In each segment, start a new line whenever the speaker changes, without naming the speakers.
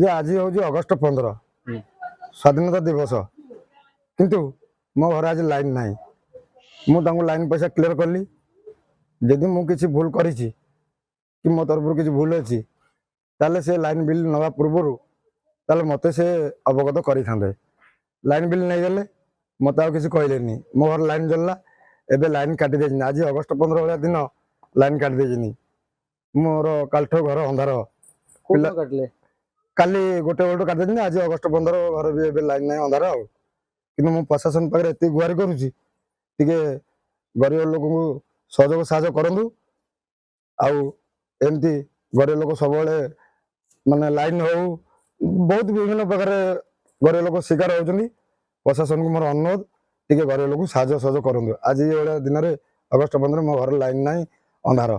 ଯେ ଆଜି ହେଉଛି ଅଗଷ୍ଟ 15 ସ୍ୱାଧୀନତା ଦିବସ, କିନ୍ତୁ ମୋ ଘରେ ଆଜି ଲାଇନ୍ ନାହିଁ। ମୁଁ ତାଙ୍କୁ ଲାଇନ୍ ପଇସା କ୍ଲିୟର କଲି। ଯଦି ମୁଁ କିଛି ଭୁଲ କରିଛି କି ମୋ ତରଫରୁ କିଛି ଭୁଲ ଅଛି, ତାହେଲେ ସେ ଲାଇନ୍ ବିଲ୍ ନେବା ପୂର୍ବରୁ ତାହେଲେ ମୋତେ ସେ ଅବଗତ କରିଥାନ୍ତେ। ଲାଇନ୍ ବିଲ୍ ନେଇଗଲେ, ମୋତେ ଆଉ କିଛି କହିଲେନି। ମୋ ଘରେ ଲାଇନ୍ ଜଳିଲା, ଏବେ ଲାଇନ୍ କାଟି ଦେଇଛନ୍ତି। ଆଜି ଅଗଷ୍ଟ 15 ଭଳିଆ ଦିନ ଲାଇନ୍ କାଟି ଦେଇଛନ୍ତି। ମୋର କାଲିଠୁ ଘର ଅନ୍ଧାର।
କୋଉଦିନ କାଟିଲେ?
କାଲି ଗୋଟେ ବେଳଠୁ କାଟି ଦେଇଛନ୍ତି। ଆଜି ଅଗଷ୍ଟ 15 ଘରେ ବି ଏବେ ଲାଇନ୍ ନାହିଁ, ଅନ୍ଧାର ଆଉ। କିନ୍ତୁ ମୁଁ ପ୍ରଶାସନ ପାଖରେ ଏତିକି ଗୁହାରି କରୁଛି, ଟିକେ ଗରିବ ଲୋକଙ୍କୁ ସହଯୋଗ ସାହାଯ୍ୟ କରନ୍ତୁ। ଆଉ ଏମିତି ଗରିବ ଲୋକ ସବୁବେଳେ ମାନେ ଲାଇନ୍ ହଉ, ବହୁତ ବିଭିନ୍ନ ପ୍ରକାର ଗରିବ ଲୋକ ଶିକାର ହେଉଛନ୍ତି। ପ୍ରଶାସନକୁ ମୋର ଅନୁରୋଧ, ଟିକେ ଗରିବ ଲୋକଙ୍କୁ ସାହାଯ୍ୟ ସହଯୋଗ କରନ୍ତୁ। ଆଜି ଏଇଭଳିଆ ଦିନରେ ଅଗଷ୍ଟ 15 ମୋ ଘରେ ଲାଇନ୍ ନାହିଁ, ଅନ୍ଧାର।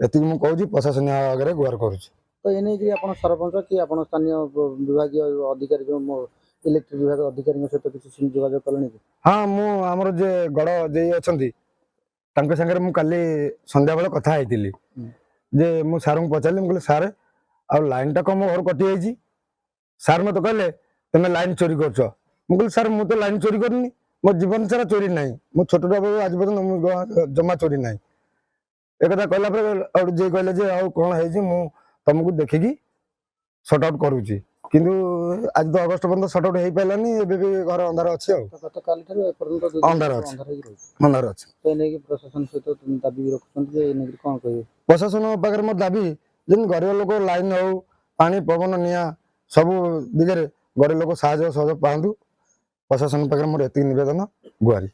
ଏତିକି ମୁଁ କହୁଛି, ପ୍ରଶାସନ ଆଗରେ ଗୁହାରି କରୁଛି।
ତ ଏ ନେଇକି ଆପଣ ସରପଞ୍ଚ କି ଆପଣ ସ୍ଥାନୀୟ ବିଭାଗୀୟ ଅଧିକାରୀ ଯେଉଁ ଇଲେକ୍ଟ୍ରିକ୍ ବିଭାଗ ଅଧିକାରୀଙ୍କ ସହିତ କିଛି ଯୋଗାଯୋଗ କଲେଣି କି?
ହଁ, ମୁଁ ଆମର ଯେ ଗଡ଼ ଯେଇ ଅଛନ୍ତି ତାଙ୍କ ସାଙ୍ଗରେ ମୁଁ କାଲି ସନ୍ଧ୍ୟାବେଳେ କଥା ହେଇଥିଲି। ଯେ ମୁଁ ସାର୍ଙ୍କୁ ପଚାରିଲି, ମୁଁ କହିଲି ସାର୍ ଆଉ ଲାଇନ୍ଟା କ'ଣ ମୋ ଘରୁ କଟିଯାଇଛି? ସାର୍ ମୋତେ କହିଲେ ତମେ ଲାଇନ୍ ଚୋରି କରୁଛ। ମୁଁ କହିଲି ସାର୍ ମୁଁ ତ ଲାଇନ୍ ଚୋରି କରିନି, ମୋ ଜୀବନ ସାରା ଚୋରି ନାହିଁ। ମୁଁ ଛୋଟଟା ବେଳୁ ଆଜି ପର୍ଯ୍ୟନ୍ତ ମୁଁ ଜମା ଚୋରି ନାହିଁ। ଏ କଥା କହିଲା ପରେ ଆଉ ଯିଏ କହିଲେ ଯେ ଆଉ କ'ଣ ହେଇଛି, ମୁଁ ତମକୁ ଦେଖିକି ସର୍ଟ ଆଉଟ୍ କରୁଛି। କିନ୍ତୁ ଆଜି ତ ଅଗଷ୍ଟ 15 ସର୍ଟ ଆଉଟ୍ ହେଇପାରିଲାନି, ଏବେ ବି ଘର ଅନ୍ଧାର ଅଛି। ଆଉ
ଗତକାଲିଠାରୁ ଏପର୍ଯ୍ୟନ୍ତ
ଅନ୍ଧାର ଅଛି, ଅନ୍ଧାର ଅଛି।
ଏ ନେଇକି ପ୍ରଶାସନ ସହିତ ଦାବି ରଖୁଛନ୍ତି ଯେ ଏ ନେଇକି କ'ଣ କହିବେ?
ପ୍ରଶାସନ ପାଖରେ ମୋର ଦାବି, ଯେମିତି ଗରିବ ଲୋକ ଲାଇନ୍ ହଉ, ପାଣି ପବନ ନିଆଁ ସବୁ ଦିଗରେ ଗରିବ ଲୋକ ସାହାଯ୍ୟ ସହଯୋଗ ପାଆନ୍ତୁ। ପ୍ରଶାସନ ପାଖରେ ମୋର ଏତିକି ନିବେଦନ, ଗୁହାରି।